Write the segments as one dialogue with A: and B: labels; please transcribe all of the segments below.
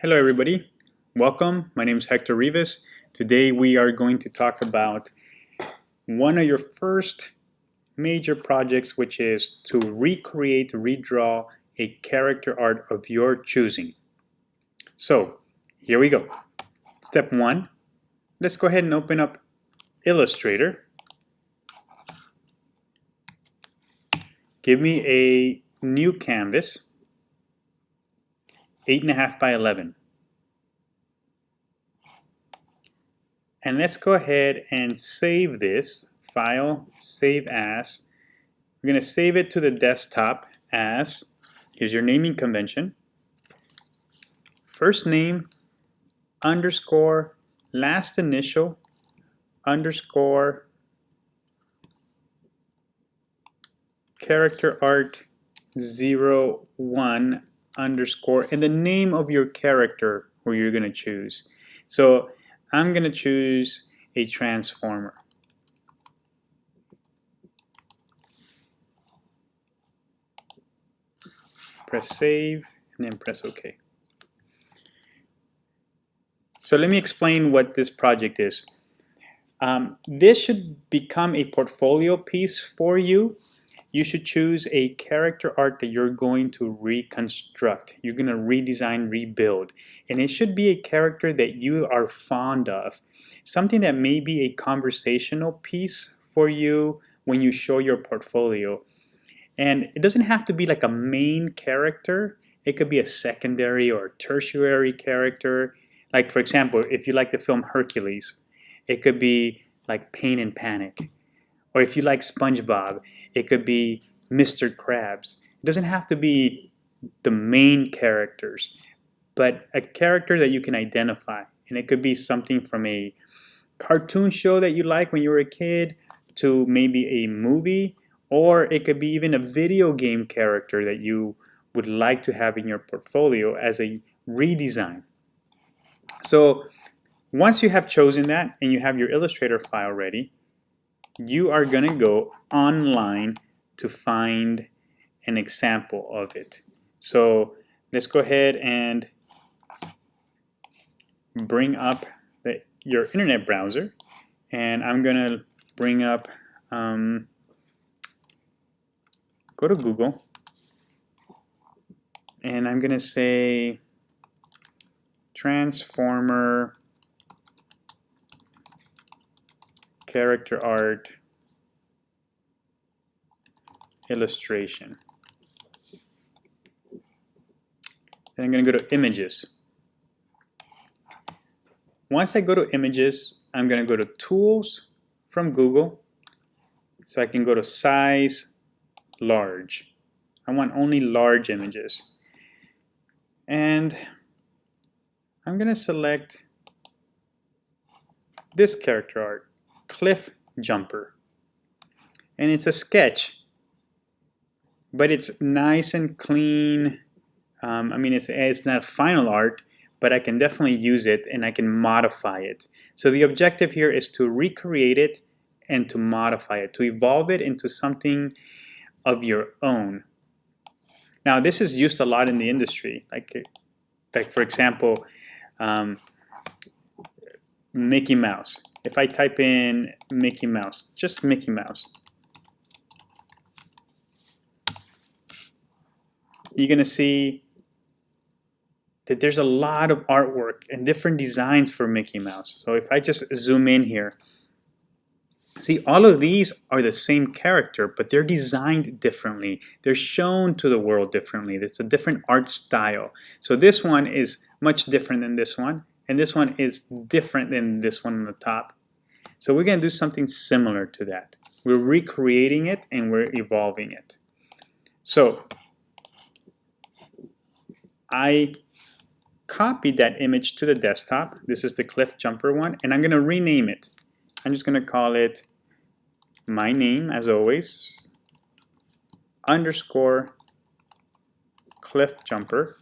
A: Hello everybody, welcome. My name is Hector Rivas. Today we are going to talk about one of your first major projects, which is to redraw a character art of your choosing. So here we go. Step one, let's go ahead and open up Illustrator. Give me a new canvas, 8.5 by 11. And let's go ahead and save this file, save as. We're going to save it to the desktop as, here's your naming convention, first name, underscore, last initial, underscore, character art 01 underscore, and the name of your character where you're going to choose. So I'm going to choose a transformer. Press save and then press OK. So let me explain what this project is. This should become a portfolio piece for you. You should choose a character art that you're going to reconstruct. You're going to redesign, rebuild. And it should be a character that you are fond of. Something that may be a conversational piece for you when you show your portfolio. And it doesn't have to be like a main character. It could be a secondary or tertiary character. Like, for example, if you like the film Hercules, it could be like Pain and Panic. Or if you like SpongeBob, it could be Mr. Krabs. It doesn't have to be the main characters, but a character that you can identify. And it could be something from a cartoon show that you like when you were a kid to maybe a movie, or it could be even a video game character that you would like to have in your portfolio as a redesign. So once you have chosen that and you have your Illustrator file ready, you are going to go online to find an example of it. So let's go ahead and bring up your internet browser, and I'm going to bring up, go to Google, and I'm going to say transformer character art illustration. Then I'm going to go to images. Once I go to images, I'm going to go to tools from Google. So I can go to size large. I want only large images. And I'm going to select this character art, Cliff Jumper. And it's a sketch, but it's nice and clean. I mean, it's not final art, but I can definitely use it and I can modify it. So the objective here is to recreate it and to modify it, to evolve it into something of your own. Now, this is used a lot in the industry. Like for example, Mickey Mouse. If I type in Mickey Mouse, just Mickey Mouse, you're going to see that there's a lot of artwork and different designs for Mickey Mouse. So if I just zoom in here, see, all of these are the same character, but they're designed differently. They're shown to the world differently. It's a different art style. So this one is much different than this one, and this one is different than this one on the top. So we're going to do something similar to that. We're recreating it and we're evolving it. So I copied that image to the desktop. This is the Cliff Jumper one, and I'm going to rename it. I'm just going to call it my name, as always, underscore Cliff Jumper.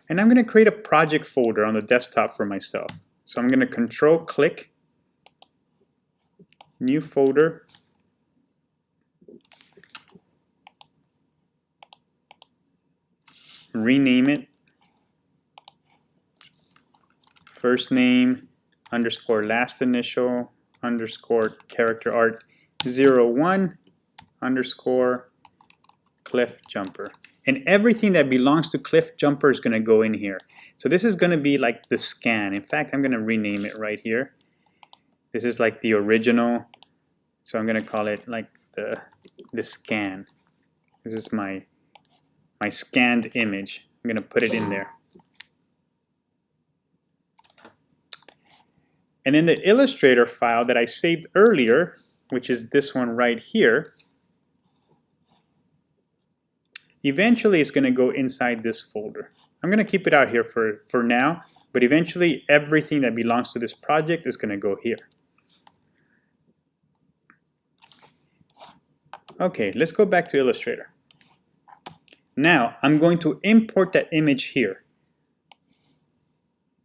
A: And I'm going to create a project folder on the desktop for myself. So I'm going to control-click, new folder, rename it first name underscore last initial underscore character art 01 underscore cliff jumper. And everything that belongs to cliff jumper is going to go in here. So this is going to be like the scan. In fact, I'm going to rename it right here. This is like the original. So I'm going to call it like the scan. This is my scanned image. I'm going to put it in there. And then the Illustrator file that I saved earlier, which is this one right here, eventually it's going to go inside this folder. I'm going to keep it out here for now, but eventually everything that belongs to this project is going to go here. Okay, let's go back to Illustrator. Now I'm going to import that image here.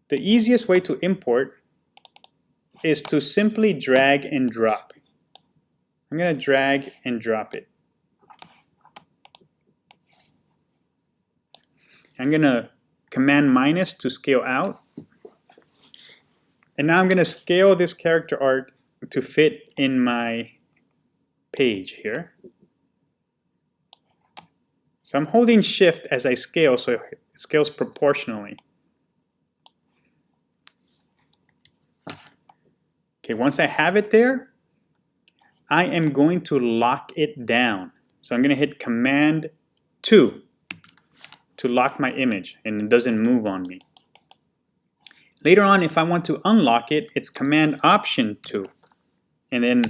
A: The easiest way to import is to simply drag and drop. I'm going to drag and drop it. I'm going to command minus to scale out. And now I'm going to scale this character art to fit in my page here. So I'm holding shift as I scale, so it scales proportionally. Okay, once I have it there, I am going to lock it down. So I'm going to hit Command 2 to lock my image, and it doesn't move on me. Later on, if I want to unlock it, it's Command Option 2, and then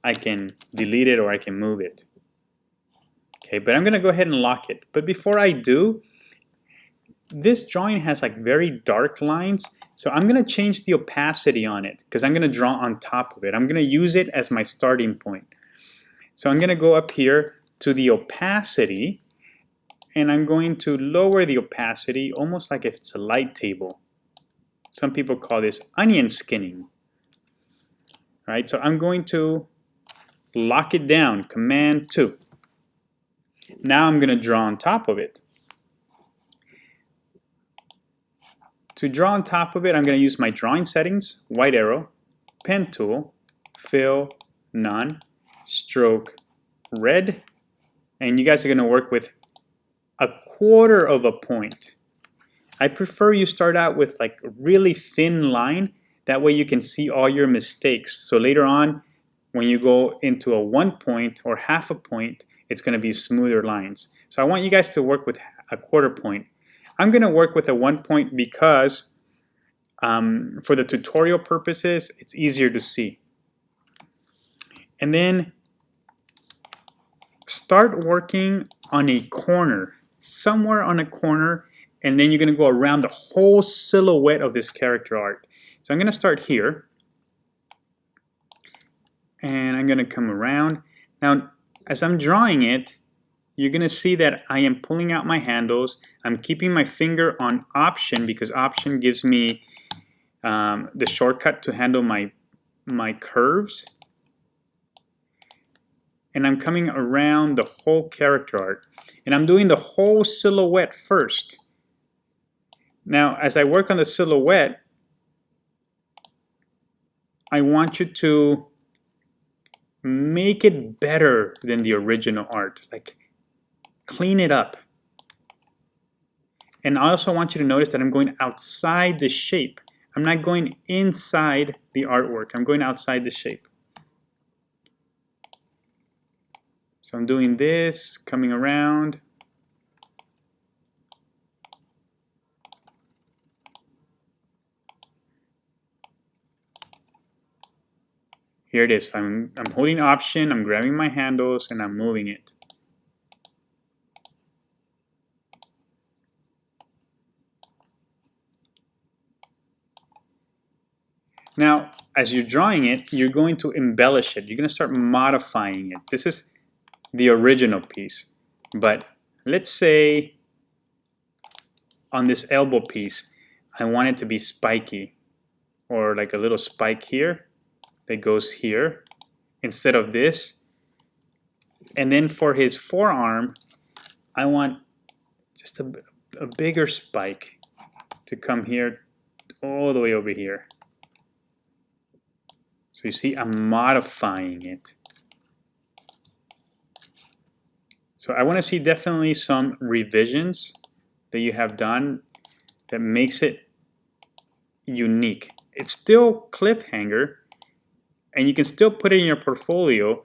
A: I can delete it or I can move it. Okay, but I'm going to go ahead and lock it. But before I do, this drawing has like very dark lines, so I'm going to change the opacity on it because I'm going to draw on top of it. I'm going to use it as my starting point. So I'm going to go up here to the opacity, and I'm going to lower the opacity almost like if it's a light table. Some people call this onion skinning. All right, so I'm going to lock it down, Command 2. Now I'm going to draw on top of it. To draw on top of it, I'm going to use my drawing settings, white arrow, pen tool, fill, none, stroke, red, and you guys are going to work with 1/4 of a point. I prefer you start out with like a really thin line, that way you can see all your mistakes. So later on, when you go into a 1 point or 1/2 a point, it's going to be smoother lines. So I want you guys to work with 1/4 point. I'm going to work with a 1 point because for the tutorial purposes, it's easier to see. And then start working on a corner, somewhere on a corner, and then you're going to go around the whole silhouette of this character art. So I'm going to start here, and I'm going to come around. Now, as I'm drawing it, you're going to see that I am pulling out my handles. I'm keeping my finger on Option because Option gives me the shortcut to handle my curves. And I'm coming around the whole character art. And I'm doing the whole silhouette first. Now, as I work on the silhouette, I want you to make it better than the original art. Like, clean it up. And I also want you to notice that I'm going outside the shape. I'm not going inside the artwork. I'm going outside the shape. So I'm doing this, coming around. Here it is. I'm holding Option, I'm grabbing my handles, and I'm moving it. Now, as you're drawing it, you're going to embellish it. You're going to start modifying it. This is the original piece. But let's say on this elbow piece, I want it to be spiky, or like a little spike here that goes here instead of this. And then for his forearm, I want just a a bigger spike to come here all the way over here. So you see, I'm modifying it. So I want to see definitely some revisions that you have done that makes it unique. It's still cliffhanger, and you can still put it in your portfolio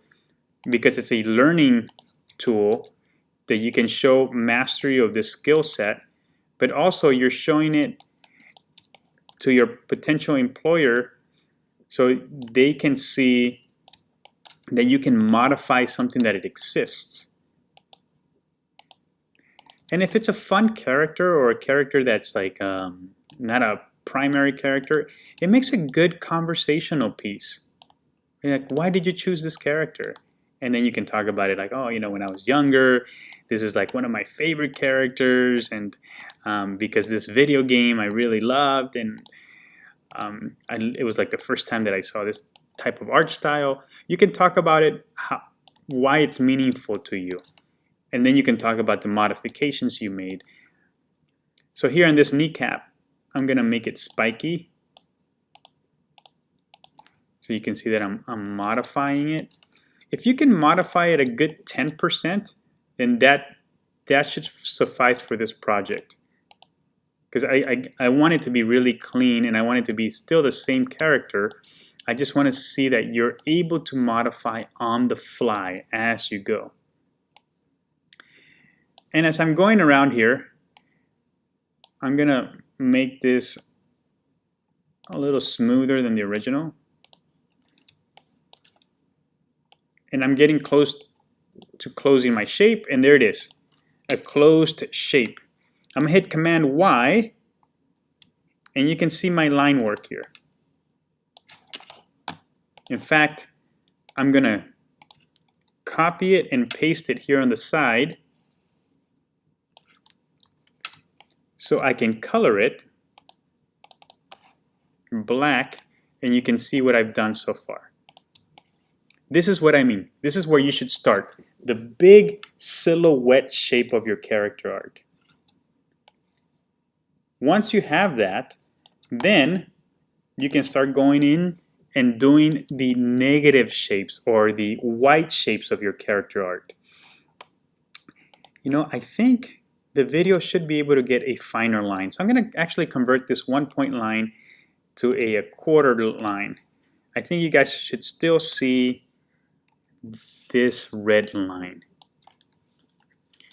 A: because it's a learning tool that you can show mastery of this skill set, but also you're showing it to your potential employer so they can see that you can modify something that it exists. And if it's a fun character or a character that's like not a primary character, it makes a good conversational piece. You're like, why did you choose this character? And then you can talk about it like, oh, you know, when I was younger, this is like one of my favorite characters, and because this video game I really loved, and it was like the first time that I saw this type of art style. You can talk about it, why it's meaningful to you. And then you can talk about the modifications you made. So here on this kneecap, I'm going to make it spiky. So you can see that I'm modifying it. If you can modify it a good 10%, then that should suffice for this project. Because I want it to be really clean, and I want it to be still the same character. I just want to see that you're able to modify on the fly as you go. And as I'm going around here, I'm going to make this a little smoother than the original. And I'm getting close to closing my shape, and there it is, a closed shape. I'm going to hit Command Y, and you can see my line work here. In fact, I'm going to copy it and paste it here on the side so I can color it black, and you can see what I've done so far. This is what I mean. This is where you should start. The big silhouette shape of your character art. Once you have that, then you can start going in and doing the negative shapes or the white shapes of your character art. You know, I think the video should be able to get a finer line. So I'm going to actually convert this 1 point line to a quarter line. I think you guys should still see this red line.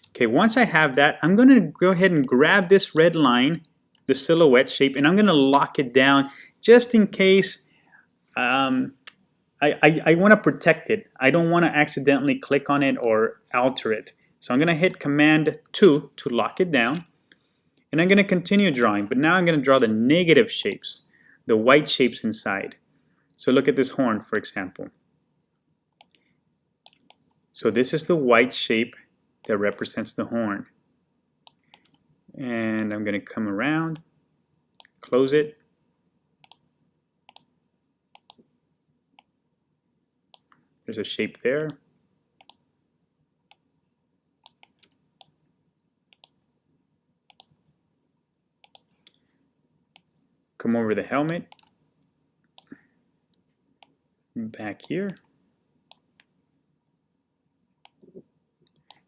A: Okay, once I have that, I'm going to go ahead and grab this red line, the silhouette shape, and I'm going to lock it down just in case I want to protect it. I don't want to accidentally click on it or alter it. So I'm going to hit Command 2 to lock it down, and I'm going to continue drawing, but now I'm going to draw the negative shapes, the white shapes inside. So look at this horn, for example. So this is the white shape that represents the horn. And I'm going to come around, close it. There's a shape there. Come over the helmet. Back here.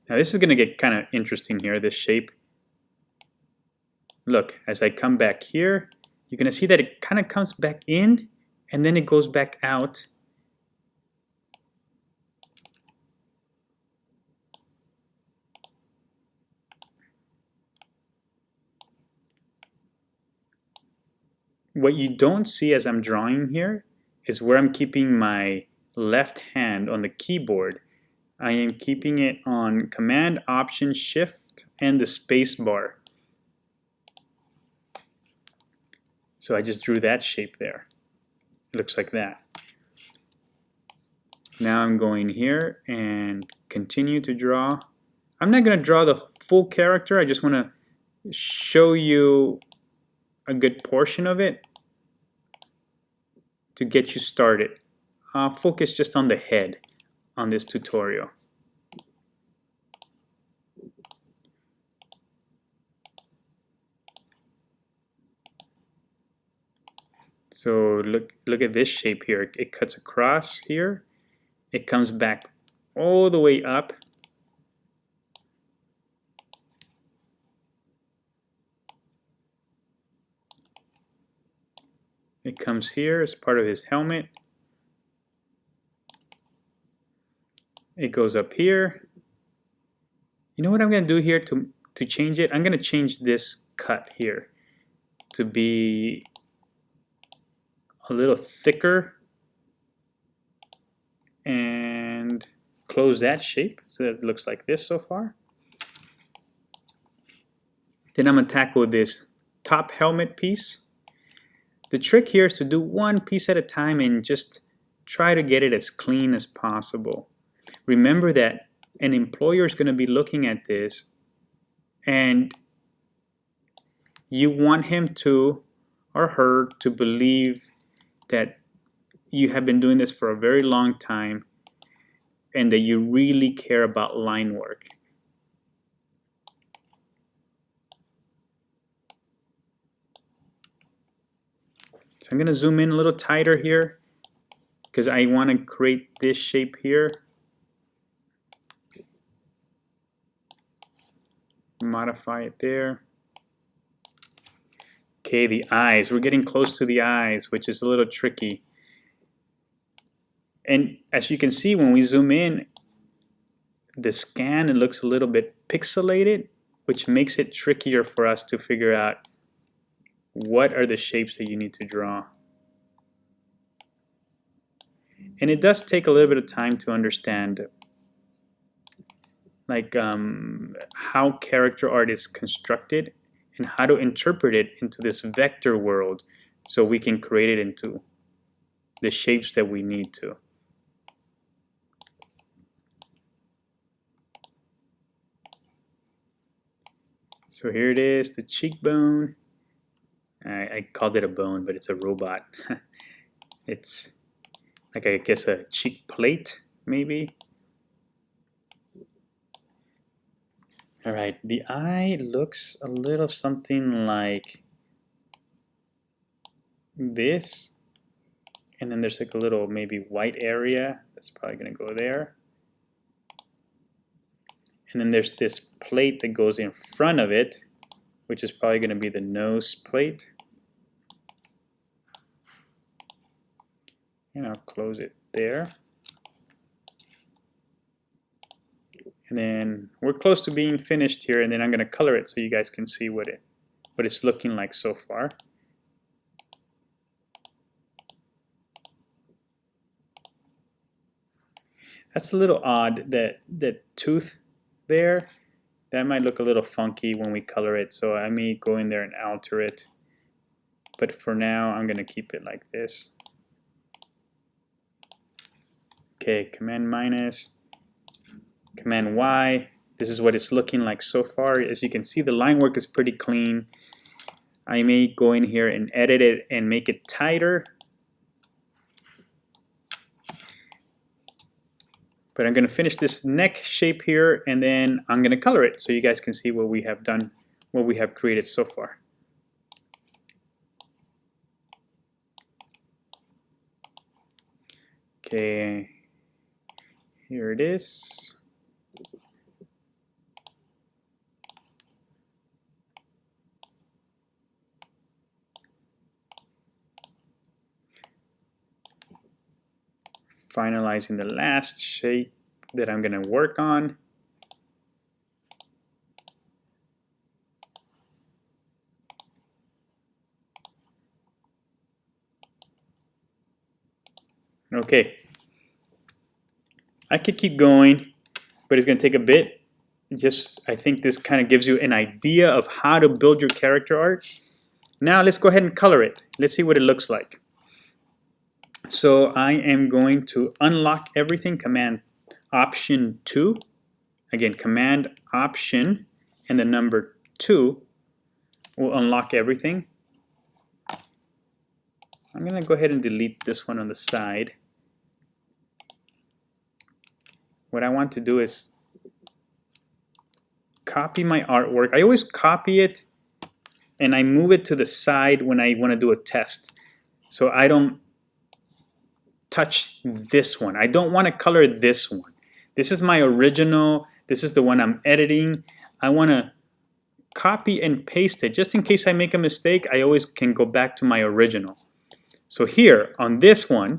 A: Now this is going to get kind of interesting here, this shape. Look, as I come back here, you're going to see that it kind of comes back in and then it goes back out. What you don't see as I'm drawing here is where I'm keeping my left hand on the keyboard. I am keeping it on Command, Option, Shift, and the space bar. So I just drew that shape there. It looks like that. Now I'm going here and continue to draw. I'm not going to draw the full character. I just want to show you a good portion of it to get you started. Focus just on the head on this tutorial. So look at this shape here. It cuts across here. It comes back all the way up. It comes here as part of his helmet. It goes up here. You know what I'm going to do here to change it? I'm going to change this cut here to be a little thicker and close that shape so that it looks like this so far. Then I'm going to tackle this top helmet piece. The trick here is to do one piece at a time and just try to get it as clean as possible. Remember that an employer is going to be looking at this and you want him to or her to believe that you have been doing this for a very long time and that you really care about line work. So I'm going to zoom in a little tighter here because I want to create this shape here. Modify it there. Okay, the eyes. We're getting close to the eyes, which is a little tricky. And as you can see, when we zoom in, the scan, it looks a little bit pixelated, which makes it trickier for us to figure out what are the shapes that you need to draw. And it does take a little bit of time to understand like how character art is constructed and how to interpret it into this vector world so we can create it into the shapes that we need to. So here it is, the cheekbone. I called it a bone, but it's a robot. It's like, I guess, a cheek plate, maybe. All right, the eye looks a little something like this. And then there's like a little maybe white area that's probably going to go there. And then there's this plate that goes in front of it, which is probably going to be the nose plate. And I'll close it there. And then we're close to being finished here, and then I'm going to color it so you guys can see what it's looking like so far. That's a little odd, that tooth there. That might look a little funky when we color it, so I may go in there and alter it. But for now, I'm going to keep it like this. Okay, Command minus, Command Y. This is what it's looking like so far. As you can see, the line work is pretty clean. I may go in here and edit it and make it tighter. But I'm going to finish this neck shape here, and then I'm going to color it so you guys can see what we have done, what we have created so far. Okay, here it is. Finalizing the last shape that I'm going to work on. Okay, I could keep going, but it's going to take a bit. I think this kind of gives you an idea of how to build your character art. Now let's go ahead and color it. Let's see what it looks like. So I am going to unlock everything, Command Option 2. Again, Command Option and the number 2 will unlock everything. I'm going to go ahead and delete this one on the side. What I want to do is copy my artwork. I always copy it and I move it to the side when I want to do a test. so I don't touch this one. I don't want to color this one. This is my original. This is the one I'm editing. I want to copy and paste it. Just in case I make a mistake, I always can go back to my original. So here on this one,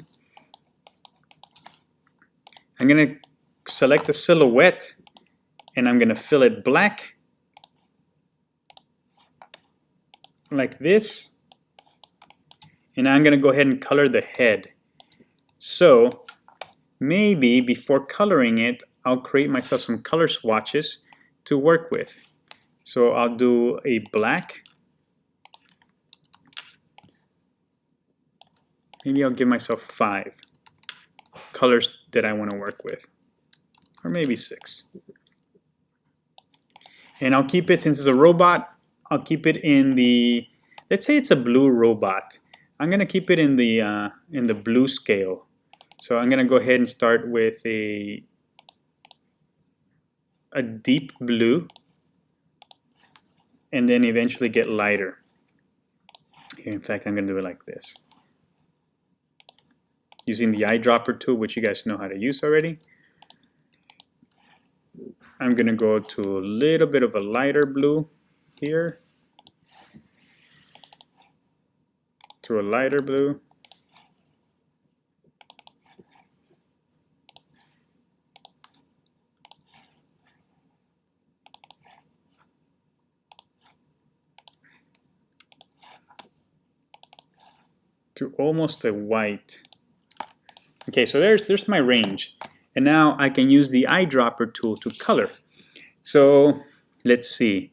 A: I'm going to select the silhouette and I'm going to fill it black like this. And I'm going to go ahead and color the head. So maybe before coloring it, I'll create myself some color swatches to work with. So I'll do a black. Maybe I'll give myself 5 colors that I want to work with, or maybe 6. And I'll keep it, since it's a robot, I'll keep it in the, let's say it's a blue robot. I'm going to keep it in the blue scale. So I'm going to go ahead and start with a deep blue, and then eventually get lighter. Here, in fact, I'm going to do it like this, using the eyedropper tool, which you guys know how to use already. I'm going to go to a little bit of a lighter blue here, to a lighter blue, to almost a white. Okay, so there's my range. And now I can use the eyedropper tool to color. So let's see.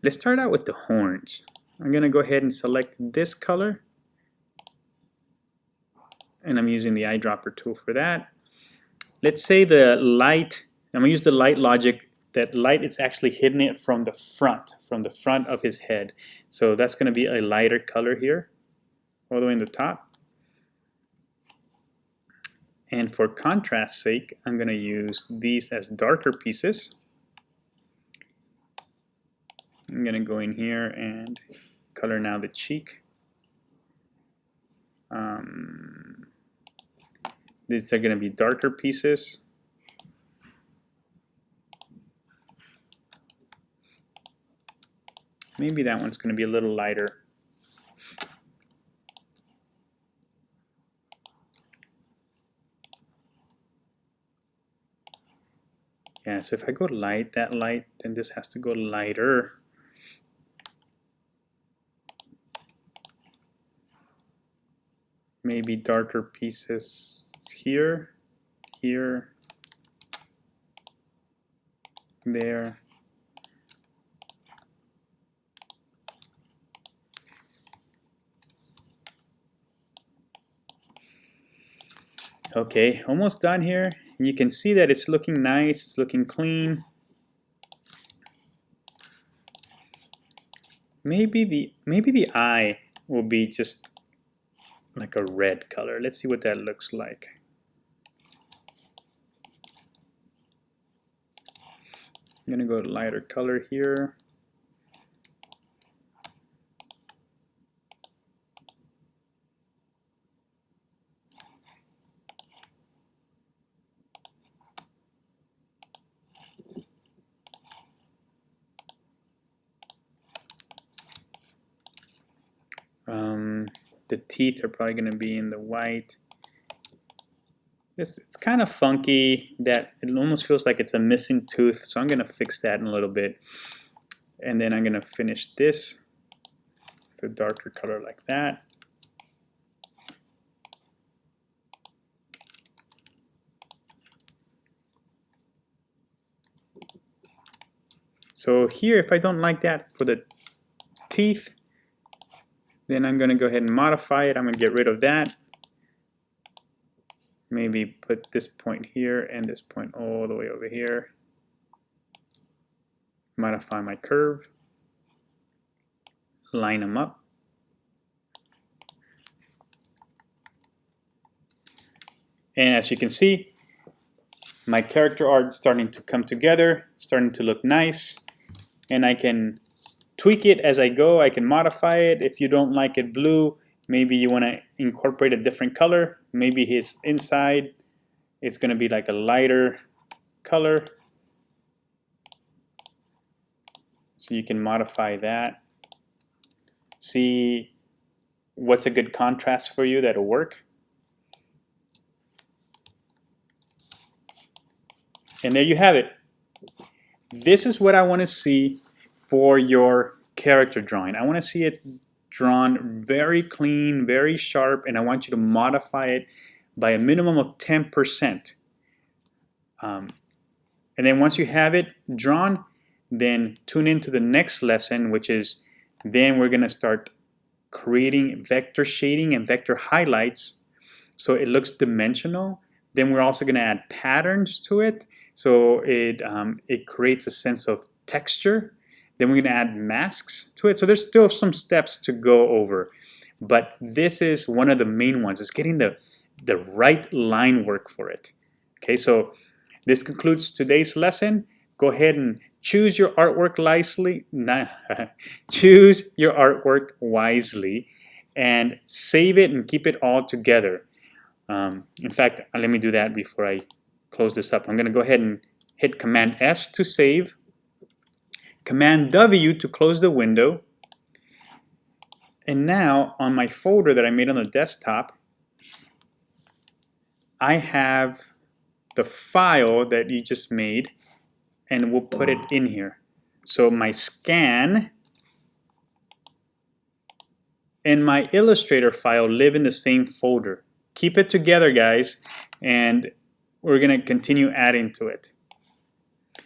A: Let's start out with the horns. I'm going to go ahead and select this color. And I'm using the eyedropper tool for that. Let's say the light, I'm going to use the light logic. That light is actually hitting it from the front of his head. So that's going to be a lighter color here, all the way in the top. And for contrast's sake, I'm going to use these as darker pieces. I'm going to go in here and color now the cheek. These are going to be darker pieces. Maybe that one's going to be a little lighter. Yeah, so if I go light, that light, then this has to go lighter. Maybe darker pieces here, here, there. Okay, almost done here. You can see that it's looking nice, it's looking clean. Maybe the eye will be just like a red color. Let's see what that looks like. I'm gonna go lighter color here. The teeth are probably going to be in the white. It's kind of funky that it almost feels like it's a missing tooth, so I'm going to fix that in a little bit. And then I'm going to finish this with a darker color like that. So here, if I don't like that for the teeth, then I'm going to go ahead and modify it. I'm going to get rid of that. Maybe put this point here and this point all the way over here. Modify my curve. Line them up. And as you can see, my character art is starting to come together, starting to look nice. And I can tweak it as I go. I can modify it. If you don't like it blue, Maybe you want to incorporate a different color. Maybe his inside is going to be like a lighter color. So you can modify that. See what's a good contrast for you that'll work. And there you have it. This is what I want to see for your character drawing. I want to see it drawn very clean, very sharp, and I want you to modify it by a minimum of 10%. And then once you have it drawn, then tune into the next lesson, which is then we're going to start creating vector shading and vector highlights so it looks dimensional. Then we're also going to add patterns to it so it creates a sense of texture. Then we're going to add masks to it. So there's still some steps to go over, but this is one of the main ones, is getting the right line work for it. Okay, so this concludes today's lesson. Go ahead and choose your artwork wisely. Choose your artwork wisely and save it and keep it all together. In fact, let me do that before I close this up. I'm going to go ahead and hit Command S to save, Command W to close the window. And now on my folder that I made on the desktop, I have the file that you just made, and we'll put it in here. So my scan and my Illustrator file live in the same folder. Keep it together, guys, and we're going to continue adding to it.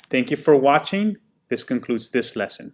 A: Thank you for watching. This concludes this lesson.